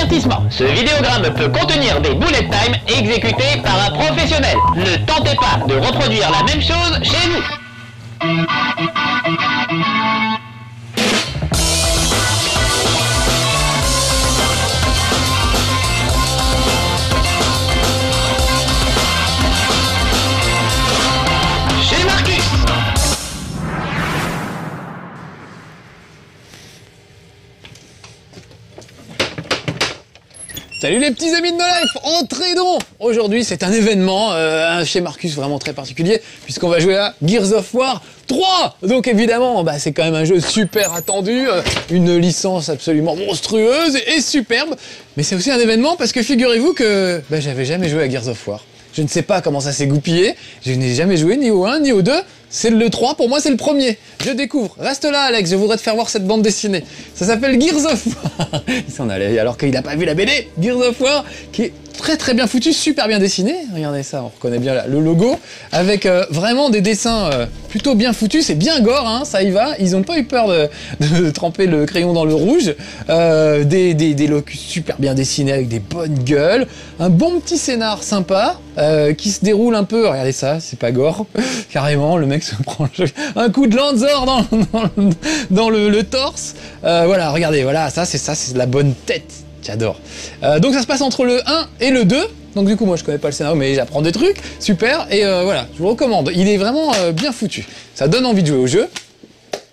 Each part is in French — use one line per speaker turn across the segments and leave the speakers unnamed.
Avertissement, ce vidéogramme peut contenir des bullet time exécutés par un professionnel. Ne tentez pas de reproduire la même chose chez vous. Chez Marcus.
Salut les petits amis de No Life, entrez donc. Aujourd'hui c'est un événement chez Marcus vraiment très particulier puisqu'on va jouer à Gears of War 3. Donc évidemment c'est quand même un jeu super attendu, une licence absolument monstrueuse et superbe. Mais c'est aussi un événement parce que figurez-vous que j'avais jamais joué à Gears of War. Je ne sais pas comment ça s'est goupillé, je n'ai jamais joué ni au 1 ni au 2. C'est le 3, pour moi c'est le premier. Je découvre. Reste là Alex, je voudrais te faire voir cette bande dessinée. Ça s'appelle Gears of War. Il s'en allait alors qu'il n'a pas vu la BD. Gears of War, qui est très bien foutu, super bien dessiné. Regardez ça, on reconnaît bien le logo. Avec vraiment des dessins plutôt bien foutus. C'est bien gore, hein, ça y va. Ils n'ont pas eu peur de tremper le crayon dans le rouge. Des locus super bien dessinés avec des bonnes gueules. Un bon petit scénar sympa qui se déroule un peu. Regardez ça, c'est pas gore. Carrément, le mec se prend un coup de Lanzor dans le torse. Voilà, regardez, voilà, ça c'est la bonne tête. J'adore. Donc ça se passe entre le 1 et le 2. Donc du coup, moi je connais pas le scénario, mais j'apprends des trucs. Super. Et voilà, je vous recommande. Il est vraiment bien foutu. Ça donne envie de jouer au jeu.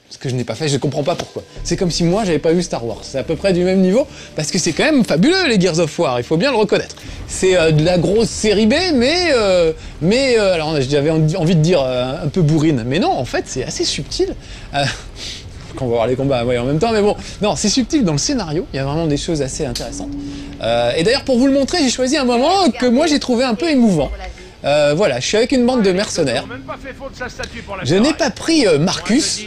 Ce que je n'ai pas fait, je comprends pas pourquoi. C'est comme si moi j'avais pas vu Star Wars. C'est à peu près du même niveau, parce que c'est quand même fabuleux les Gears of War, il faut bien le reconnaître. C'est de la grosse série B, mais alors j'avais envie de dire un peu bourrine, mais non, en fait c'est assez subtil. Quand on va voir les combats en même temps, mais bon, non, c'est subtil dans le scénario, il y a vraiment des choses assez intéressantes. Et d'ailleurs pour vous le montrer, j'ai choisi un moment que moi j'ai trouvé un peu émouvant. Voilà, je suis avec une bande de mercenaires. Je n'ai pas pris Marcus,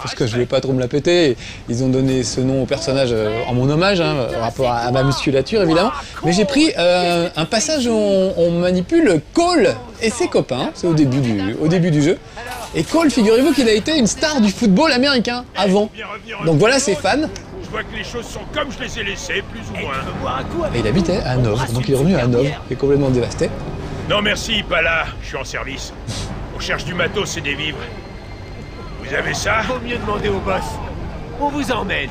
parce que je voulais pas trop me la péter. Ils ont donné ce nom au personnage en mon hommage, par rapport à ma musculature évidemment. Mais j'ai pris un passage où on manipule Cole et ses copains, c'est au début du jeu. Et Cole, figurez-vous qu'il a été une star du football américain avant. Donc voilà ses fans.
Je vois que les choses sont comme je les ai laissées, plus ou moins.
Et il habitait à Hanovre, donc il est revenu à Hanovre, qui est complètement dévasté.
Non merci, pas là, je suis en service. On cherche du matos et des vivres. Vous avez ça?
Vaut mieux demander au boss. On vous emmène.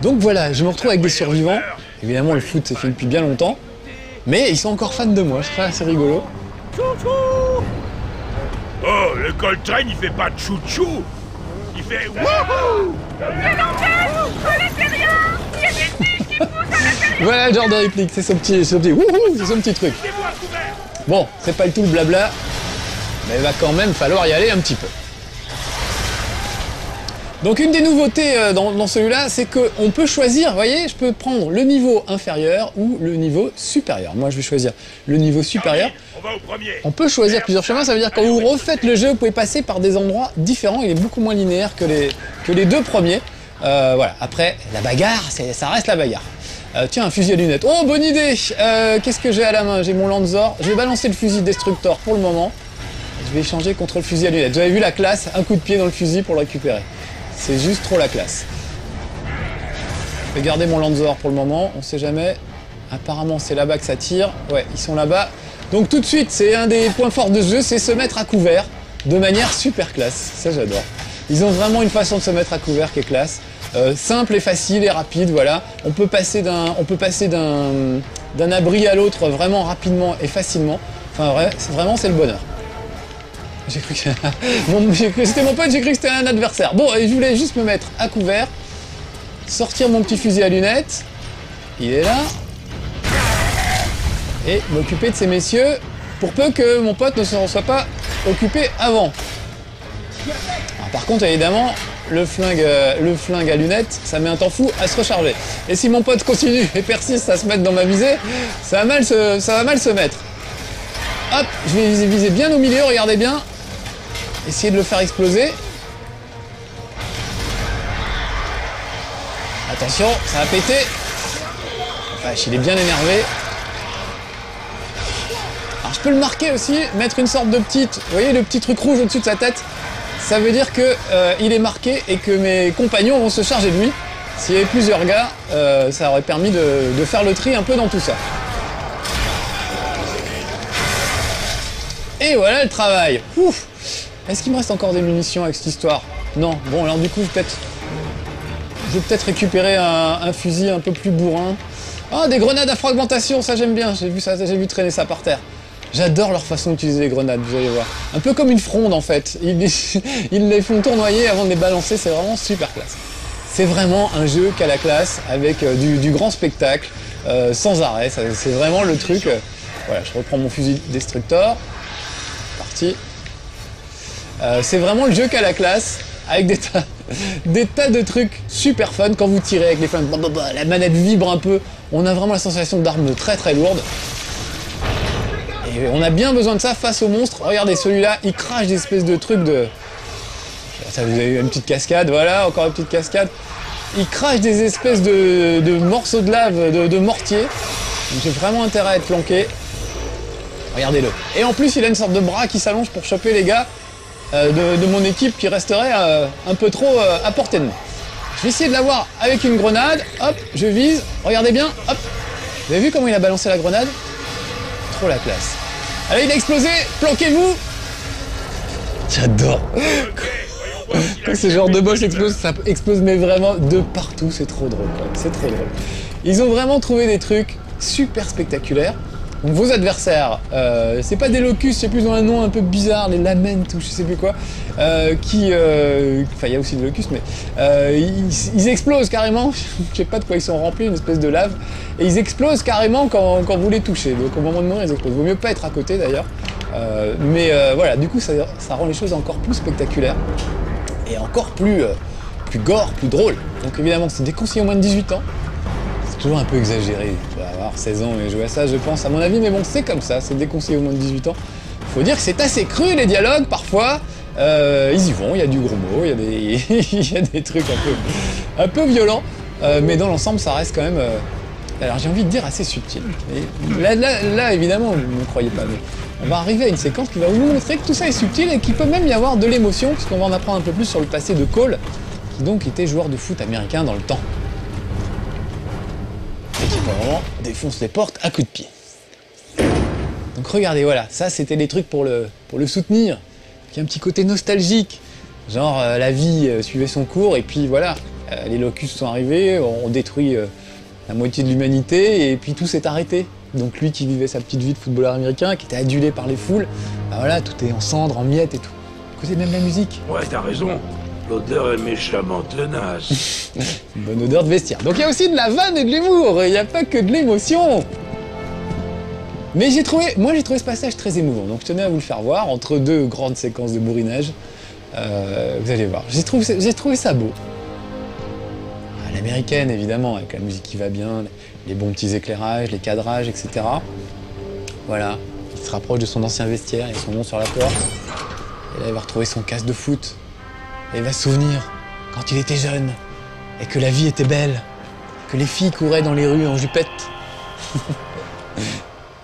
Donc voilà, je me retrouve avec des survivants. Évidemment, le foot c'est fait depuis bien longtemps. Mais ils sont encore fans de moi, je trouve assez rigolo.
Chouchou! Oh, le Coltrane il fait pas chouchou! Il fait wouhou!
Voilà le genre de réplique, c'est son petit wouhou, c'est son petit truc. Bon, c'est pas le tout le blabla, mais il va quand même falloir y aller un petit peu. Donc une des nouveautés dans celui-là, c'est qu'on peut choisir, vous voyez, je peux prendre le niveau inférieur ou le niveau supérieur. Moi je vais choisir le niveau supérieur. On peut choisir plusieurs chemins, ça veut dire que quand vous refaites le jeu, vous pouvez passer par des endroits différents, il est beaucoup moins linéaire que les deux premiers. Voilà, après la bagarre, ça reste la bagarre. Tiens, un fusil à lunettes. Oh, bonne idée. Qu'est-ce que j'ai à la main? J'ai mon Lanzor. Je vais balancer le fusil Destructor pour le moment. Je vais échanger contre le fusil à lunettes. J'avais vu la classe, un coup de pied dans le fusil pour le récupérer. C'est juste trop la classe. Je vais garder mon Lanzor pour le moment, on sait jamais. Apparemment c'est là-bas que ça tire. Ouais, ils sont là-bas. Donc tout de suite, c'est un des points forts de ce jeu, c'est se mettre à couvert de manière super classe. Ça j'adore. Ils ont vraiment une façon de se mettre à couvert qui est classe. Simple et facile et rapide, voilà. On peut passer d'un abri à l'autre vraiment rapidement et facilement. Enfin vraiment c'est le bonheur. J'ai cru que c'était mon pote, j'ai cru que c'était un adversaire. Bon, et je voulais juste me mettre à couvert, sortir mon petit fusil à lunettes. Il est là. Et m'occuper de ces messieurs, pour peu que mon pote ne se soit pas occupé avant. Alors, par contre, évidemment, le flingue à lunettes, ça met un temps fou à se recharger. Et si mon pote continue et persiste à se mettre dans ma visée, ça va mal se mettre. Hop, je vais viser bien au milieu, regardez bien. Essayer de le faire exploser. Attention, ça va péter. Vache, il est bien énervé. Alors je peux le marquer aussi, mettre une sorte de petite... Vous voyez le petit truc rouge au-dessus de sa tête? Ça veut dire que il est marqué et que mes compagnons vont se charger de lui. S'il y avait plusieurs gars, ça aurait permis de faire le tri un peu dans tout ça. Et voilà le travail. Ouf. Est-ce qu'il me reste encore des munitions avec cette histoire? Non. Bon, alors du coup, je vais peut-être récupérer un fusil un peu plus bourrin. Ah, des grenades à fragmentation, ça j'aime bien. J'ai vu traîner ça par terre. J'adore leur façon d'utiliser les grenades, vous allez voir. Un peu comme une fronde en fait. Ils les font tournoyer avant de les balancer, c'est vraiment super classe. C'est vraiment un jeu qu'à la classe, avec du grand spectacle, sans arrêt. C'est vraiment le truc. Voilà, je reprends mon fusil destructor. Parti. C'est vraiment le jeu qu'à la classe, avec des tas de trucs super fun. Quand vous tirez avec les flingues, la manette vibre un peu. On a vraiment la sensation d'armes très très lourdes. Et on a bien besoin de ça face aux monstres. Regardez, celui-là, il crache des espèces de trucs de... Ça, vous avez eu une petite cascade, voilà, encore une petite cascade. Il crache des espèces de morceaux de lave, de mortier. Donc j'ai vraiment intérêt à être flanqué. Regardez-le. Et en plus, il a une sorte de bras qui s'allonge pour choper les gars de mon équipe qui resterait un peu trop à portée de main. Je vais essayer de l'avoir avec une grenade. Hop, je vise. Regardez bien. Hop. Vous avez vu comment il a balancé la grenade? Trop la classe. Allez, il a explosé. Planquez-vous. J'adore. Quand ce genre de boss explose, ça explose mais vraiment de partout. C'est trop drôle. C'est trop drôle. Ils ont vraiment trouvé des trucs super spectaculaires. Donc vos adversaires, c'est pas des locustes, c'est plus dans un nom un peu bizarre, les laments ou je sais plus quoi, enfin il y a aussi des locustes, mais ils explosent carrément, je sais pas de quoi ils sont remplis, une espèce de lave, et ils explosent carrément quand vous les touchez, donc au moment de mourir ils explosent. Vaut mieux pas être à côté d'ailleurs, mais voilà, du coup ça rend les choses encore plus spectaculaires, et encore plus gore, plus drôle. Donc évidemment c'est déconseillé au moins de 18 ans. Toujours un peu exagéré, il faut avoir 16 ans et jouer à ça je pense à mon avis, mais bon c'est comme ça, c'est déconseillé au moins de 18 ans. Faut dire que c'est assez cru les dialogues parfois, ils y vont, il y a du gros mot, il y a des trucs un peu violents, mais dans l'ensemble ça reste quand même, alors j'ai envie de dire assez subtil. Et là évidemment vous ne me croyez pas, mais on va arriver à une séquence qui va vous montrer que tout ça est subtil et qu'il peut même y avoir de l'émotion, puisqu'on va en apprendre un peu plus sur le passé de Cole, qui donc était joueur de foot américain dans le temps. Et qui vraiment défonce les portes à coups de pied. Donc regardez, voilà, ça c'était les trucs pour le soutenir, qui a un petit côté nostalgique, genre la vie suivait son cours et puis voilà, les locustes sont arrivés, on détruit la moitié de l'humanité et puis tout s'est arrêté. Donc lui qui vivait sa petite vie de footballeur américain, qui était adulé par les foules, bah voilà, tout est en cendres, en miettes et tout. Écoutez même la musique.
Ouais, t'as raison. L'odeur est méchamment tenace.
Une bonne odeur de vestiaire. Donc il y a aussi de la vanne et de l'humour, il n'y a pas que de l'émotion. Mais moi j'ai trouvé ce passage très émouvant, donc je tenais à vous le faire voir, entre deux grandes séquences de bourrinage. Vous allez voir, j'ai trouvé ça beau. À l'américaine évidemment, avec la musique qui va bien, les bons petits éclairages, les cadrages, etc. Voilà, il se rapproche de son ancien vestiaire, il y a son nom sur la porte. Et là il va retrouver son casque de foot. Et il va se souvenir quand il était jeune, et que la vie était belle, que les filles couraient dans les rues en jupette.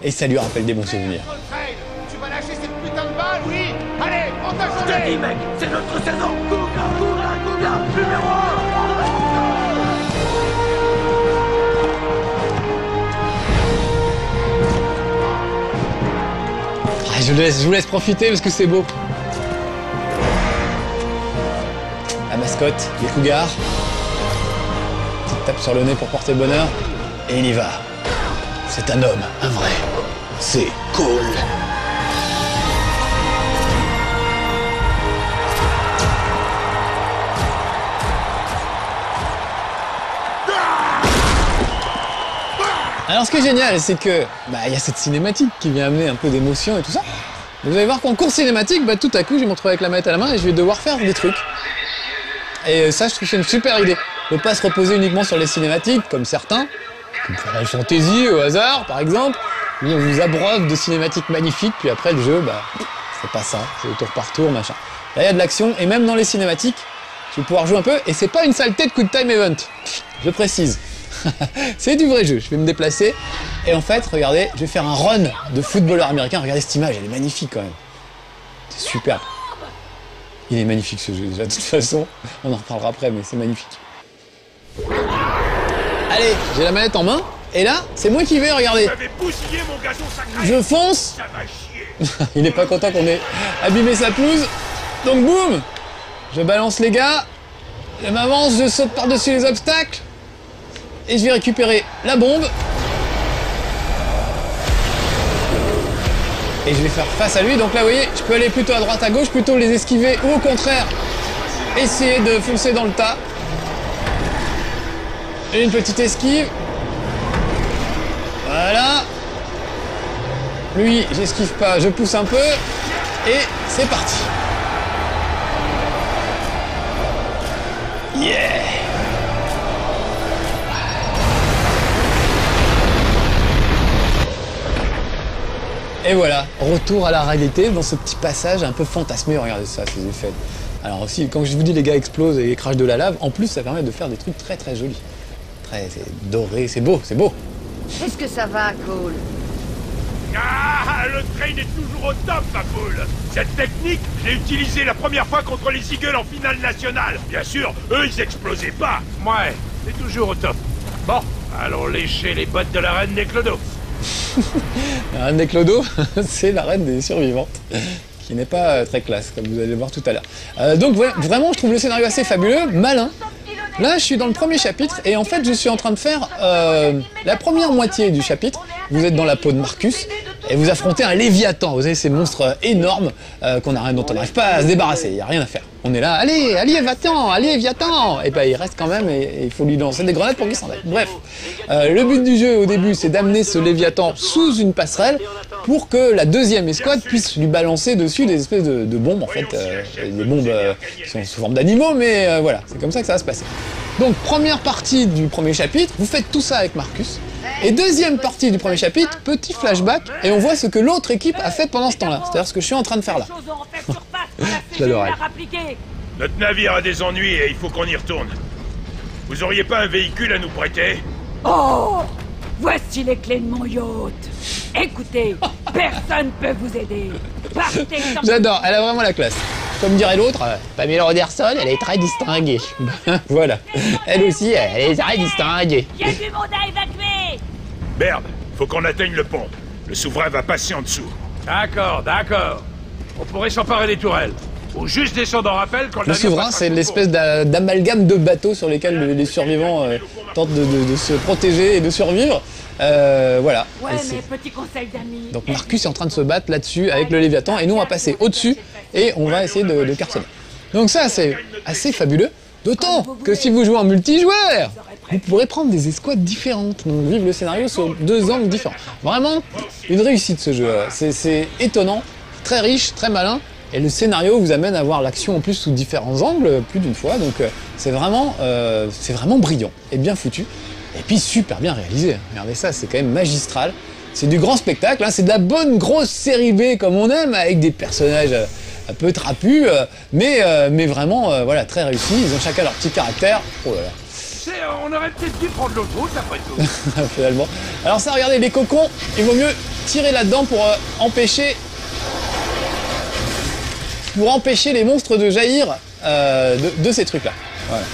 Et ça lui rappelle des bons souvenirs.
Tu vas lâcher cette putain de balle, oui? Allez, prends ta journée!
Je te dis, mec, c'est notre saison! Couga, numéro 1!
Ah, je vous laisse profiter parce que c'est beau. La mascotte, les cougars. Petite tape sur le nez pour porter bonheur. Et il y va. C'est un homme, un vrai. C'est Cole. Alors ce qui est génial, c'est que il y a cette cinématique qui vient amener un peu d'émotion et tout ça. Vous allez voir qu'en cours cinématique, tout à coup, je vais me retrouver avec la manette à la main et je vais devoir faire des trucs. Et ça, je trouve que c'est une super idée. Ne pas se reposer uniquement sur les cinématiques, comme certains, comme Final Fantasy au hasard, par exemple, où on vous abreuve de cinématiques magnifiques, puis après le jeu, c'est pas ça, c'est au tour par tour, machin. Là, il y a de l'action, et même dans les cinématiques, tu vas pouvoir jouer un peu, et c'est pas une saleté de Quick Time Event, je précise. C'est du vrai jeu, je vais me déplacer, et en fait, regardez, je vais faire un run de footballeur américain, regardez cette image, elle est magnifique quand même. C'est superbe. Il est magnifique ce jeu déjà, de toute façon, on en reparlera après, mais c'est magnifique. Allez, j'ai la manette en main. Et là, c'est moi qui vais, regardez.
Vous avez bousillé mon gazon sacré.
Je fonce.
Ça va chier.
Il est pas content qu'on ait abîmé sa pelouse. Donc boum, je balance les gars. Je m'avance, je saute par-dessus les obstacles. Et je vais récupérer la bombe. Et je vais faire face à lui. Donc là, vous voyez, je peux aller plutôt à droite, à gauche, plutôt les esquiver ou au contraire, essayer de foncer dans le tas. Et une petite esquive. Voilà. Lui, j'esquive pas, je pousse un peu. Et c'est parti. Yeah! Et voilà, retour à la réalité dans ce petit passage un peu fantasmé. Regardez ça, ces effets. Alors aussi, quand je vous dis les gars explosent et crachent de la lave, en plus ça permet de faire des trucs très très jolis. C'est doré, c'est beau, c'est beau.
Est-ce que ça va, Cole?
Ah, le train est toujours au top, ma poule. Cette technique, je l'ai utilisée la première fois contre les Eagles en finale nationale. Bien sûr, eux, ils explosaient pas. Ouais, c'est toujours au top. Bon, allons lécher les bottes de la reine des clodos.
La reine des clodos, c'est la reine des survivantes, qui n'est pas très classe, comme vous allez le voir tout à l'heure. Donc vraiment, je trouve le scénario assez fabuleux, malin. Là, je suis dans le premier chapitre, et en fait, je suis en train de faire la première moitié du chapitre. Vous êtes dans la peau de Marcus, et vous affrontez un Léviathan. Vous savez, ces monstres énormes dont on n'arrive pas à se débarrasser, il n'y a rien à faire. On est là, allez, Léviathan, et ben il reste quand même, et il faut lui lancer des grenades pour qu'il s'en aille. Bref, le but du jeu au début, c'est d'amener ce Léviathan sous une passerelle pour que la deuxième escouade puisse lui balancer dessus des espèces de bombes, en fait, des bombes qui sont sous forme d'animaux, mais voilà, c'est comme ça que ça va se passer. Donc première partie du premier chapitre, vous faites tout ça avec Marcus. Et deuxième partie du premier chapitre, petit flashback, et on voit ce que l'autre équipe a fait pendant ce temps-là. C'est-à-dire ce que je suis en train de faire là. Je l'adore.
Notre navire a des ennuis et il faut qu'on y retourne. Vous auriez pas un véhicule à nous prêter?
Oh! Voici les clés de mon yacht. Écoutez, personne peut vous aider. Partez sans...
J'adore, elle a vraiment la classe. Comme dirait l'autre, Pamela Anderson, elle est très distinguée. Voilà. Elle aussi, elle est très distinguée.
Il y a du monde à évacuer.
Merde, faut qu'on atteigne le pont. Le souverain va passer en dessous. D'accord. On pourrait s'emparer des tourelles. Ou juste descendre en rappel quand
le souverain, c'est l'espèce d'amalgame de bateaux sur lesquels les survivants tentent de se protéger et de survivre. Voilà.
Ouais, mais petit conseil d'amis.
Donc Marcus est en train de se battre là-dessus avec le Léviathan et nous on va passer au-dessus et on va essayer de cartonner. Donc ça c'est assez fabuleux, d'autant que si vous jouez en multijoueur, vous pourrez prendre des escouades différentes, donc vivre le scénario sur 2 angles différents. Vraiment une réussite ce jeu, c'est étonnant, très riche, très malin. Et le scénario vous amène à voir l'action en plus sous différents angles, plus d'une fois, donc c'est vraiment brillant et bien foutu. Et puis super bien réalisé, regardez ça, c'est quand même magistral. C'est du grand spectacle, hein. C'est de la bonne grosse série B comme on aime, avec des personnages un peu trapus, mais vraiment voilà, très réussis, ils ont chacun leur petit caractère. Oh là là.
On aurait peut-être dû prendre l'autre route après tout.
Finalement. Alors ça, regardez, les cocons, il vaut mieux tirer là-dedans pour empêcher les monstres de jaillir de ces trucs-là. Voilà.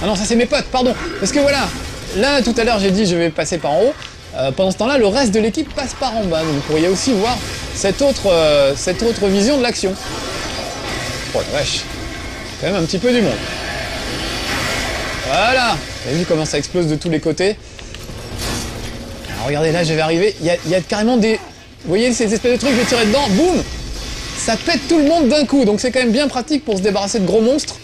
Ah non, ça c'est mes potes, pardon. Parce que voilà, là tout à l'heure j'ai dit je vais passer par en haut. Pendant ce temps-là, le reste de l'équipe passe par en bas. Donc vous pourriez aussi voir cette autre vision de l'action. Oh la vache, quand même un petit peu du monde. Voilà, vous avez vu comment ça explose de tous les côtés. Alors regardez, là je vais arriver, il y a carrément des... Vous voyez ces espèces de trucs, je vais tirer dedans, boum, ça pète tout le monde d'un coup, donc c'est quand même bien pratique pour se débarrasser de gros monstres.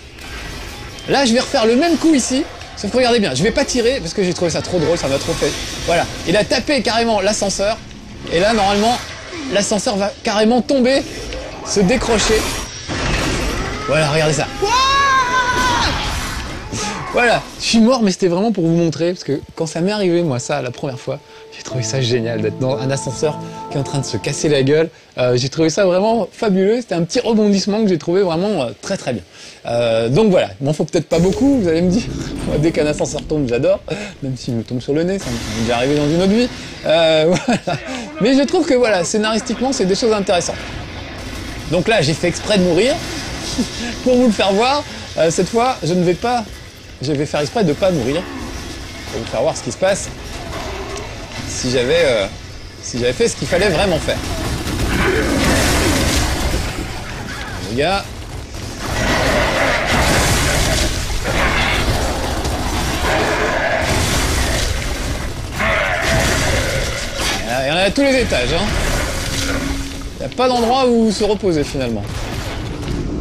Là, je vais refaire le même coup ici, sauf que regardez bien, je vais pas tirer, parce que j'ai trouvé ça trop drôle, ça m'a trop fait. Voilà, il a tapé carrément l'ascenseur, et là, normalement, l'ascenseur va carrément tomber, se décrocher. Voilà, regardez ça. Voilà, je suis mort, mais c'était vraiment pour vous montrer, parce que quand ça m'est arrivé, moi, ça, la première fois, j'ai trouvé ça génial d'être dans un ascenseur qui est en train de se casser la gueule. J'ai trouvé ça vraiment fabuleux, c'était un petit rebondissement que j'ai trouvé vraiment très très bien. Donc voilà, il m'en faut peut-être pas beaucoup, vous allez me dire. Moi, dès qu'un ascenseur tombe, j'adore, même s'il me tombe sur le nez, ça m'est déjà arrivé dans une autre vie. Voilà. Mais je trouve que voilà, scénaristiquement, c'est des choses intéressantes. Donc là, j'ai fait exprès de mourir, pour vous le faire voir. Cette fois, je ne vais pas je vais faire exprès de ne pas mourir. Pour vous faire voir ce qui se passe si j'avais fait ce qu'il fallait vraiment faire. Les gars. Il y en a à tous les étages. Hein. Il n'y a pas d'endroit où se reposer finalement.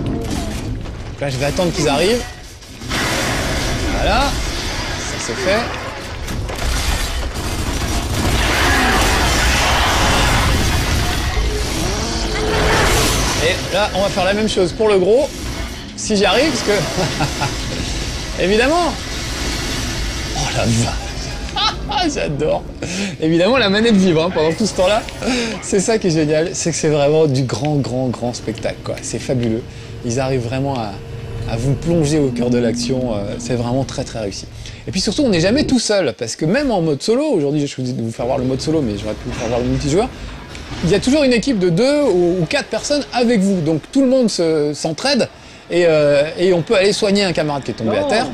Donc là, je vais attendre qu'ils arrivent. Voilà. Ça c'est fait. Et là, on va faire la même chose pour le gros. Si j'y arrive, parce que... Évidemment. Oh la vache. J'adore. Évidemment, la manette vibre hein, pendant tout ce temps-là. C'est ça qui est génial. C'est que c'est vraiment du grand spectacle, quoi. C'est fabuleux. Ils arrivent vraiment à vous plonger au cœur de l'action. C'est vraiment très réussi. Et puis surtout, on n'est jamais tout seul. Parce que même en mode solo, aujourd'hui, je choisi de vous faire voir le mode solo, mais j'aurais pu vous faire voir le multijoueur. Il y a toujours une équipe de 2 ou 4 personnes avec vous. Donc tout le monde s'entraide et on peut aller soigner un camarade qui est tombé à terre.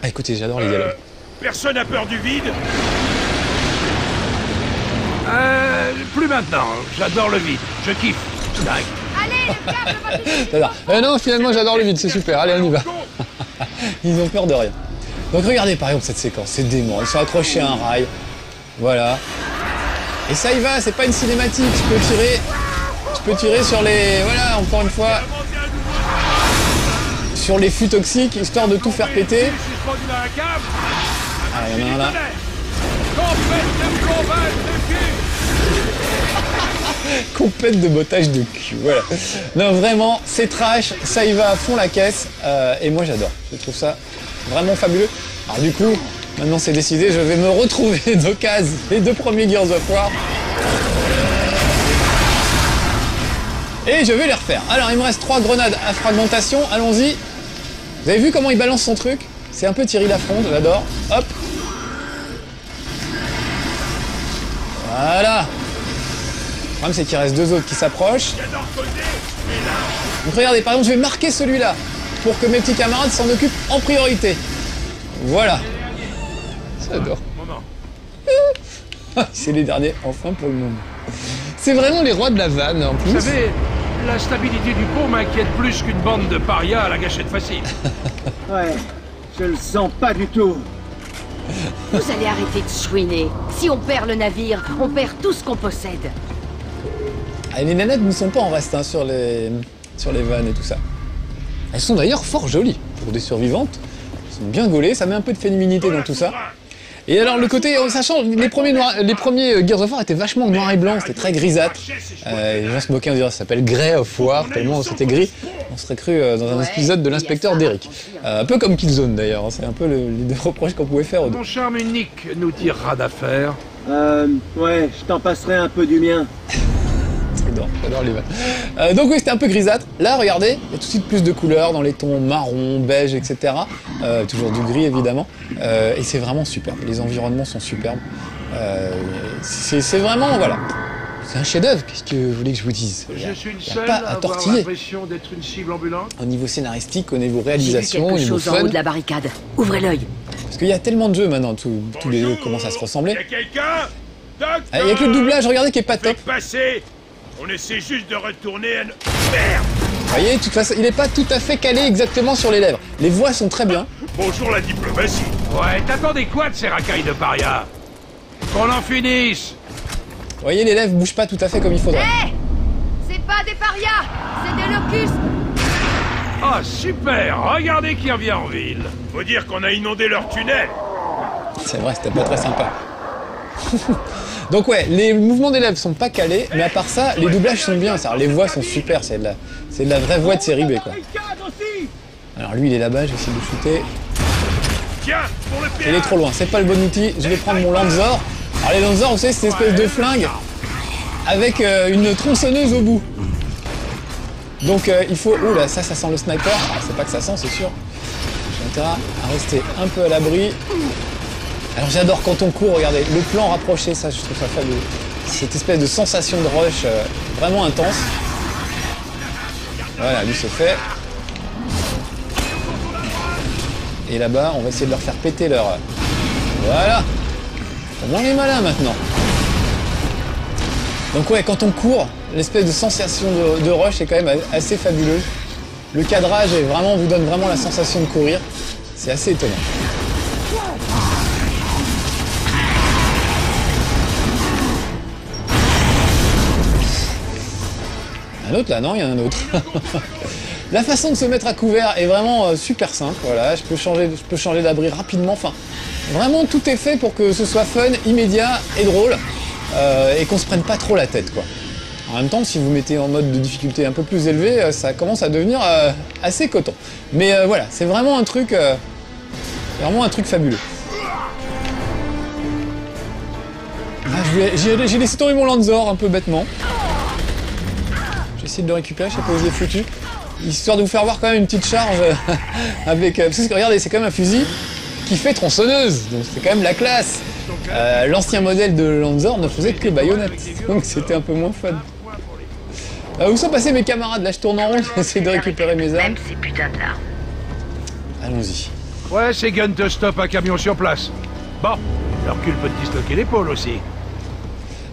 Ah, écoutez, j'adore les dialogues.
Personne n'a peur du vide?
Plus maintenant. J'adore le vide. Je kiffe. Dingue.
Allez, les gars,
non, finalement, j'adore le vide. C'est super. Allez, on y va. Ils ont peur de rien. Donc regardez par exemple cette séquence. C'est dément. Ils sont accrochés à un rail. Voilà. Et ça y va, c'est pas une cinématique, je peux tirer sur les... Voilà, encore une fois, sur les fûts toxiques, histoire de tout faire péter. Ah, il y en a un là. Compète de bottage de cul, voilà. Non, vraiment, c'est trash, ça y va à fond la caisse, et moi j'adore. Je trouve ça vraiment fabuleux. Alors du coup... Maintenant c'est décidé, je vais me retrouver d'occasion les 2 premiers Gears of War. Et je vais les refaire. Alors il me reste 3 grenades à fragmentation, allons-y. Vous avez vu comment il balance son truc? C'est un peu Thierry Lafronde, j'adore. Hop. Voilà. Le problème c'est qu'il reste 2 autres qui s'approchent. Donc regardez, par exemple je vais marquer celui-là pour que mes petits camarades s'en occupent en priorité. Voilà. J'adore. C'est les derniers, enfin pour le moment. C'est vraiment les rois de la vanne en plus.
Vous savez, la stabilité du pont m'inquiète plus qu'une bande de parias à la gâchette facile.
Ouais, je le sens pas du tout.
Vous allez arrêter de chouiner. Si on perd le navire, on perd tout ce qu'on possède.
Ah, les nanettes ne sont pas en reste hein, sur les vannes et tout ça. Elles sont d'ailleurs fort jolies pour des survivantes. Elles sont bien gaulées, ça met un peu de féminité dans tout ça. Et alors le côté, sachant les premiers Gears of War étaient vachement noir et blanc, c'était très grisâtre. Les gens se moquaient, on dirait ça s'appelle Grey of War, tellement c'était gris. On serait cru dans un épisode de l'inspecteur Derrick. Un peu comme Killzone d'ailleurs, hein, c'est un peu les 2 reproches qu'on pouvait faire aux 2.
Mon charme unique nous tirera d'affaire.
Ouais, je t'en passerai un peu du mien.
J'adore les vannes. Donc oui, c'était un peu grisâtre. Là, regardez, il y a tout de suite plus de couleurs dans les tons marron, beige, etc. Toujours du gris, évidemment. Et c'est vraiment superbe. Les environnements sont superbes. C'est vraiment, voilà. C'est un chef-d'œuvre, qu'est-ce que vous voulez que je vous dise?
Je suis le
Il n'y a
seul
pas
à
à
avoir
tortiller.
l'impression d'être une cible ambulante.
Au niveau scénaristique, au niveau
J'ai vu
réalisation, au
quelque
niveau
chose en
fun.
haut de la barricade. Ouvrez l'œil.
Parce qu'il y a tellement de jeux maintenant, tous les jeux commencent à se ressembler.
Y'a quelqu'un? Docteur!
Il n'y a que le doublage, regardez, qui est pas top.
Faites passer! On essaie juste de retourner à... Merde!
Vous voyez, de toute façon, il n'est pas tout à fait calé exactement sur les lèvres. Les voix sont très bien.
Bonjour la diplomatie!
Ouais, t'attendais quoi de ces racailles de parias? Qu'on en finisse!
Vous voyez, les lèvres bougent pas tout à fait comme il faudrait.
Hé! C'est pas des parias! C'est des locustes!
Ah, super! Regardez qui revient en ville!
Faut dire qu'on a inondé leur tunnel!
C'est vrai, c'était pas très sympa. Donc ouais, les mouvements des lèvres sont pas calés, mais à part ça, les doublages sont bien. Les voix sont super, c'est de la vraie voix de série B, quoi. Alors lui, il est là-bas, je vais essayer de le shooter.
Tiens, pour le
Il est trop loin, c'est pas le bon outil. Je vais prendre mon Lanzor. Alors les Lanzor, vous savez, c'est une espèce de flingue avec une tronçonneuse au bout. Donc il faut... Ouh là, ça sent le sniper. Ah, c'est pas que ça sent, c'est sûr. J'ai intérêt à rester un peu à l'abri. Alors j'adore quand on court, regardez, le plan rapproché, ça je trouve ça fabuleux. Cette espèce de sensation de rush vraiment intense. Voilà, lui c'est fait. Et là-bas, on va essayer de leur faire péter leur... Voilà. On est malin maintenant. Donc ouais, quand on court, l'espèce de sensation de rush est quand même assez fabuleuse. Le cadrage vous donne vraiment la sensation de courir. C'est assez étonnant. Un autre là, non, il y en a un autre. La façon de se mettre à couvert est vraiment super simple. Voilà, je peux changer d'abri rapidement. Enfin, vraiment tout est fait pour que ce soit fun, immédiat et drôle. Et qu'on se prenne pas trop la tête, quoi. En même temps, si vous mettez en mode de difficulté un peu plus élevé, ça commence à devenir assez coton. Mais voilà, c'est vraiment un truc fabuleux. Ah, j'ai laissé tomber mon Lanzor un peu bêtement. J'ai essayé de le récupérer, je sais pas où je l'ai foutu. Histoire de vous faire voir quand même une petite charge avec... parce que regardez, c'est quand même un fusil qui fait tronçonneuse, donc c'est quand même la classe. L'ancien modèle de Lanzor ne faisait que baïonnette, donc c'était un peu moins fun. Où sont passés mes camarades? Là je tourne en rond, j'essaie de récupérer mes armes. Allons-y.
Ouais, c'est gun to stop un camion sur place. Bon, le recul peut te disloquer l'épaule aussi.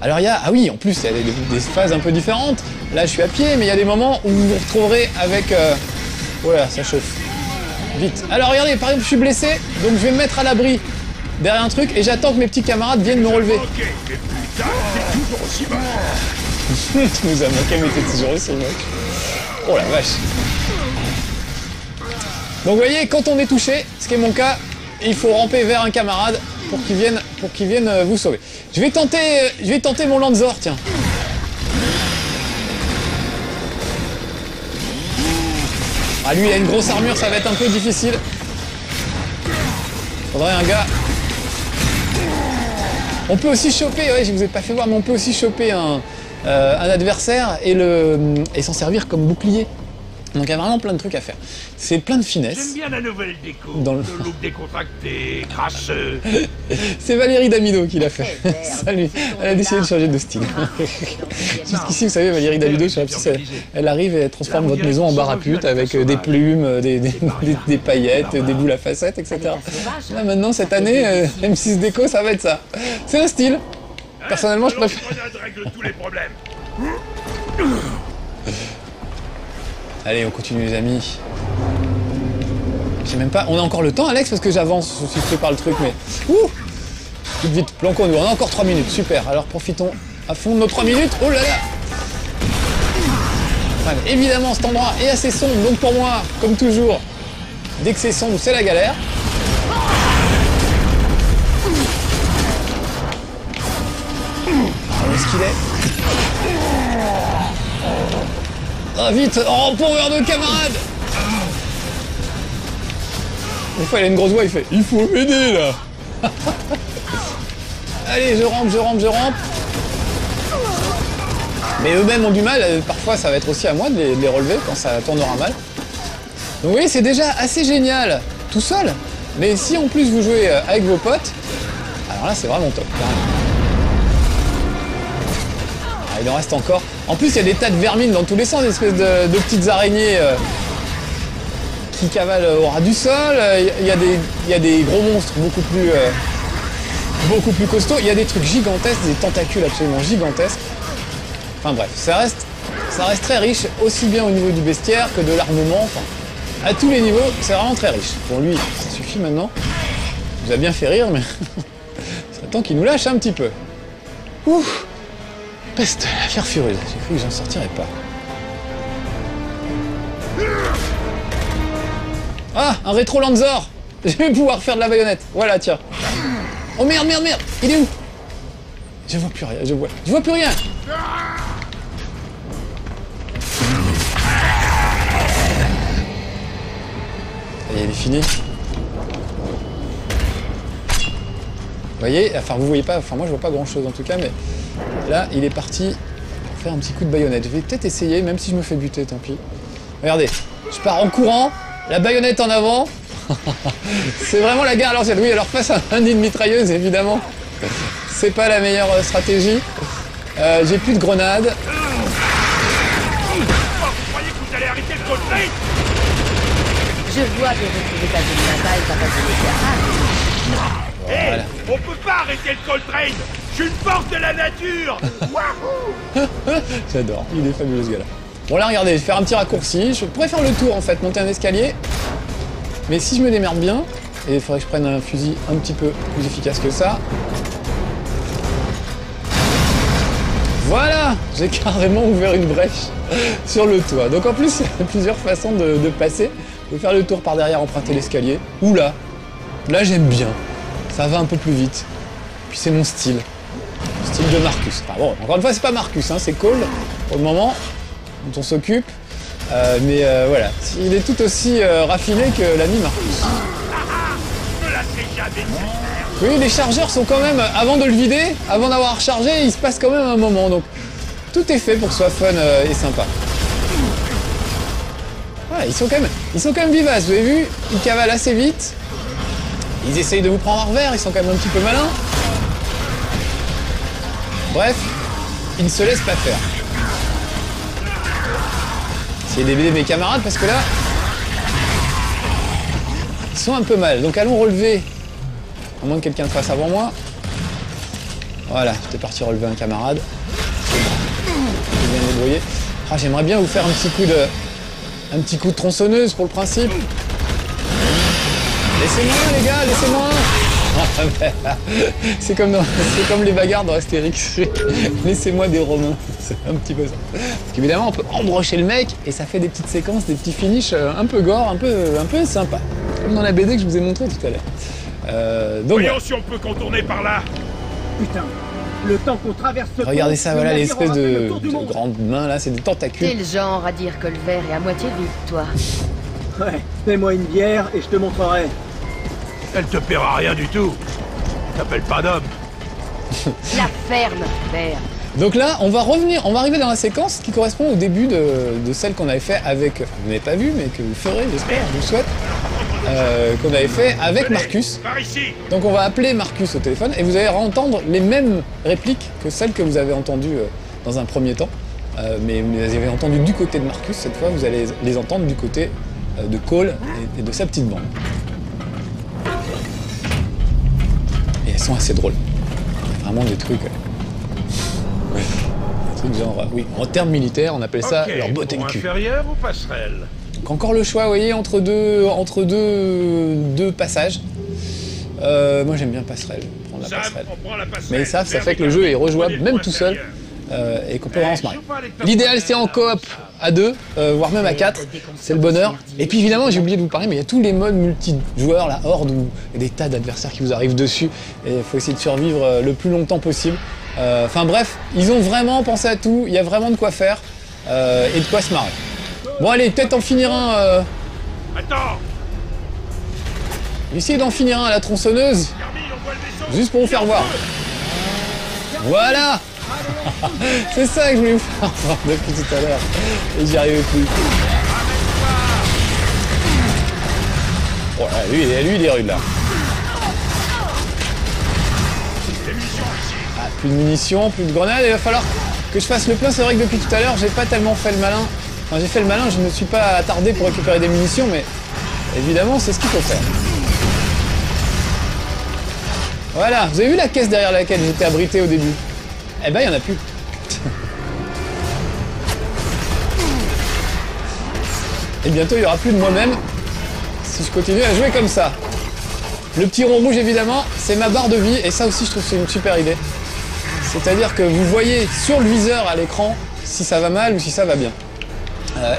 Alors il y a... Ah oui, en plus il y a des phases un peu différentes. Là je suis à pied, mais il y a des moments où vous vous retrouverez avec... Voilà, ça chauffe. Vite. Alors regardez, par exemple je suis blessé, donc je vais me mettre à l'abri derrière un truc et j'attends que mes petits camarades viennent me relever.
Ok, mais putain, c'est toujours aussi moche.
Tu nous as manqué, mais t'es toujours aussi moche. Oh la vache. Donc vous voyez, quand on est touché, ce qui est mon cas, il faut ramper vers un camarade pour qu'il vienne vous sauver. Je vais tenter mon Lanzor, tiens. Ah lui il a une grosse armure, ça va être un peu difficile. Faudrait un gars. On peut aussi choper, ouais je vous ai pas fait voir, mais on peut aussi choper un adversaire et s'en servir comme bouclier. Donc il y a vraiment plein de trucs à faire. C'est plein de finesse.
J'aime bien la nouvelle déco.
Dans le
look décontracté, crasseux.
C'est Valérie Damido qui l'a fait. Salut. Elle a décidé de changer de style. Jusqu'ici, vous savez, Valérie Damido, elle arrive et elle transforme votre maison en bar à pute avec des plumes, des paillettes, des boules à facettes, etc. Là maintenant, cette année, M6 Déco, ça va être ça. C'est un style. Personnellement, je préfère.
Règle tous les problèmes.
Allez, on continue les amis. Je sais même pas... On a encore le temps, Alex, parce que j'avance si je prépare le truc, mais... Ouh! Vite, vite, planquons-nous. On a encore 3 minutes, super. Alors profitons à fond de nos 3 minutes. Oh là là! Enfin, évidemment, cet endroit est assez sombre, donc pour moi, comme toujours, dès que c'est sombre, c'est la galère. Où est-ce qu'il est? Ah vite! Oh, pourveur de camarades! Une fois, il a une grosse voix, il fait « Il faut m'aider, là !» Allez, je rampe. Mais eux-mêmes ont du mal, parfois ça va être aussi à moi de les relever quand ça tournera mal. Donc vous voyez, c'est déjà assez génial, tout seul. Mais si en plus vous jouez avec vos potes, alors là c'est vraiment top. Ah, il en reste encore. En plus, il y a des tas de vermines dans tous les sens, des espèces de petites araignées qui cavalent au ras du sol. Il y a des gros monstres beaucoup plus costauds. Il y a des trucs gigantesques, des tentacules absolument gigantesques. Enfin bref, ça reste très riche, aussi bien au niveau du bestiaire que de l'armement. Enfin, à tous les niveaux, c'est vraiment très riche. Bon, lui, ça suffit maintenant. Il nous a bien fait rire, mais c'est temps qu'il nous lâche un petit peu. Ouf! Peste, la fière furieuse. J'ai cru que j'en sortirais pas. Ah, un rétro Lanzor. Je vais pouvoir faire de la baïonnette. Voilà, tiens. Oh merde. Il est où? Je vois plus rien, je vois plus rien. Allez, il est fini. Vous voyez, enfin vous voyez pas, enfin moi je vois pas grand chose en tout cas, mais là il est parti pour faire un petit coup de baïonnette. Je vais peut-être essayer, même si je me fais buter, tant pis. Regardez, je pars en courant, la baïonnette en avant. C'est vraiment la guerre à l'ancienne. Oui, alors face à un nid de mitrailleuse, évidemment, c'est pas la meilleure stratégie. J'ai plus de grenades.
Vous croyez que vous allez arrêter le cold play?
Je vois que retrouver ta ville natale t'a pas donné
Hé,
Voilà.
on peut pas arrêter le Coltrane. Je suis une force de la nature. Wahou.
J'adore, il est fabuleux ce gars-là. Bon là regardez, je vais faire un petit raccourci, je pourrais faire le tour en fait, monter un escalier. Mais si je me démerde bien, et il faudrait que je prenne un fusil un petit peu plus efficace que ça. Voilà, j'ai carrément ouvert une brèche sur le toit. Donc en plus, il y a plusieurs façons de passer. Vous pouvez faire le tour par derrière, emprunter l'escalier. Ou là j'aime bien. Ça va un peu plus vite. Puis c'est mon style. Style de Marcus. Enfin bon, encore une fois, c'est pas Marcus, hein, c'est Cole pour le moment, dont on s'occupe. Mais voilà, il est tout aussi raffiné que l'ami Marcus.
Je me lasserai jamais de cette merde.
Oui, les chargeurs sont quand même, avant de le vider, avant d'avoir rechargé, il se passe quand même un moment. Donc tout est fait pour que ce soit fun et sympa. Voilà, ils sont quand même vivaces, vous avez vu, ils cavalent assez vite. Ils essayent de vous prendre en revers, ils sont quand même un petit peu malins. Bref, ils ne se laissent pas faire. Essayez d'aider mes camarades parce que là, ils sont un peu mal. Donc allons relever, à moins que quelqu'un le fasse avant moi. Voilà, j'étais parti relever un camarade. C'est bien débrouillé. Ah, j'aimerais bien vous faire un petit coup de tronçonneuse pour le principe. Laissez-moi les gars, laissez-moi. C'est comme les bagarres dans Astérix. Laissez-moi des Romains. C'est un petit peu ça. Parce qu'évidemment, on peut embrocher le mec et ça fait des petites séquences, des petits finishes un peu gore, un peu sympa. Comme dans la BD que je vous ai montré tout à l'heure. Donc
Voyons
voilà.
si on peut contourner par là.
Putain, le temps qu'on traverse ce
Regardez
pont,
ça,
le
voilà les
navire
espèces
aura fait le
de
tour du monde.
grandes mains là, c'est des
T'es
tentacules.
le genre à dire que le verre est à moitié vide, toi.
Ouais, fais-moi une bière et je te montrerai.
Elle te paiera rien du tout. T'appelles pas d'homme.
La ferme, verre.
Donc là, on va arriver dans la séquence qui correspond au début de celle qu'on avait fait avec, vous n'avez pas vu, mais que vous ferez, j'espère, je vous le souhaite, qu'on avait fait avec Marcus.
Par ici.
Donc on va appeler Marcus au téléphone et vous allez entendre les mêmes répliques que celles que vous avez entendues dans un premier temps. Mais vous les avez entendues du côté de Marcus, cette fois vous allez les entendre du côté de Cole et de sa petite bande. Et elles sont assez drôles. Il y a vraiment des trucs... Des trucs genre, oui, en termes militaires, on appelle ça
Ok,
leur botte
pont
de cul.
inférieur ou passerelle?
Donc encore le choix, vous voyez, entre deux passages. Moi j'aime bien passerelle, prendre la
Sam,
passerelle.
on prend la passerelle.
Mais ça
Vers
fait que
les
le jeu est
cabines.
rejouable
Prenez le
même
pont
tout seul
inférieur.
et qu'on peut vraiment se marrer.
Je sais pas, les top
L'idéal c'est en
modèles,
coop à 2, voire même à 4, c'est le bonheur. Et puis évidemment j'ai oublié de vous parler, mais il y a tous les modes multijoueurs, la horde, où il y a des tas d'adversaires qui vous arrivent dessus et il faut essayer de survivre le plus longtemps possible. Enfin bref, ils ont vraiment pensé à tout, il y a vraiment de quoi faire et de quoi se marrer. Bon allez, peut-être en finir un...
Attends,
Essayez d'en finir un à la tronçonneuse,
Carmi, on voit le vaisseau.
juste pour vous faire voir. Voilà. C'est ça que je voulais vous faire voir depuis tout à l'heure. Et j'y arrivais plus. Oh là, lui il est rude là. Ah, plus de munitions, plus de grenades, il va falloir que je fasse le plein. C'est vrai que depuis tout à l'heure, j'ai pas tellement fait le malin. Enfin, j'ai fait le malin, je ne me suis pas attardé pour récupérer des munitions, mais évidemment, c'est ce qu'il faut faire. Voilà, vous avez vu la caisse derrière laquelle j'étais abrité au début? Eh ben, il n'y en a plus. Et bientôt, il n'y aura plus de moi-même si je continue à jouer comme ça. Le petit rond rouge, évidemment, c'est ma barre de vie, et ça aussi, je trouve que c'est une super idée. C'est-à-dire que vous voyez sur le viseur à l'écran si ça va mal ou si ça va bien.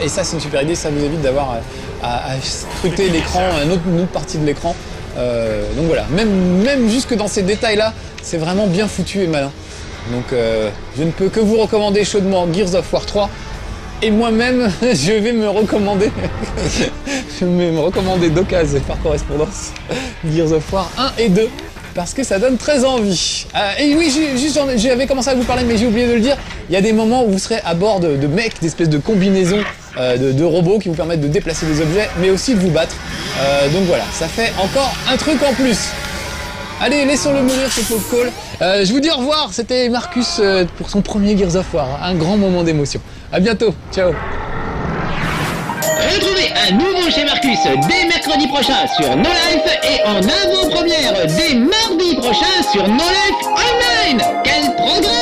Et ça, c'est une super idée, ça vous évite d'avoir à scruter l'écran, une autre partie de l'écran. Donc voilà, même jusque dans ces détails-là, c'est vraiment bien foutu et malin. Donc je ne peux que vous recommander chaudement Gears of War 3. Et moi-même, je vais me recommander, d'occasion par correspondance Gears of War 1 et 2. Parce que ça donne très envie. Et oui, j'avais commencé à vous parler, mais j'ai oublié de le dire. Il y a des moments où vous serez à bord de mecs, d'espèces de combinaisons de robots qui vous permettent de déplacer des objets, mais aussi de vous battre. Donc voilà, ça fait encore un truc en plus. Allez, laissons-le mourir, ce pauvre Cole. Je vous dis au revoir, c'était Marcus pour son premier Gears of War. Un grand moment d'émotion. À bientôt, ciao.
Retrouvez un nouveau chez Marcus dès mercredi prochain sur No Life et en avant-première dès mardi prochain sur No Life Online. Quel programme!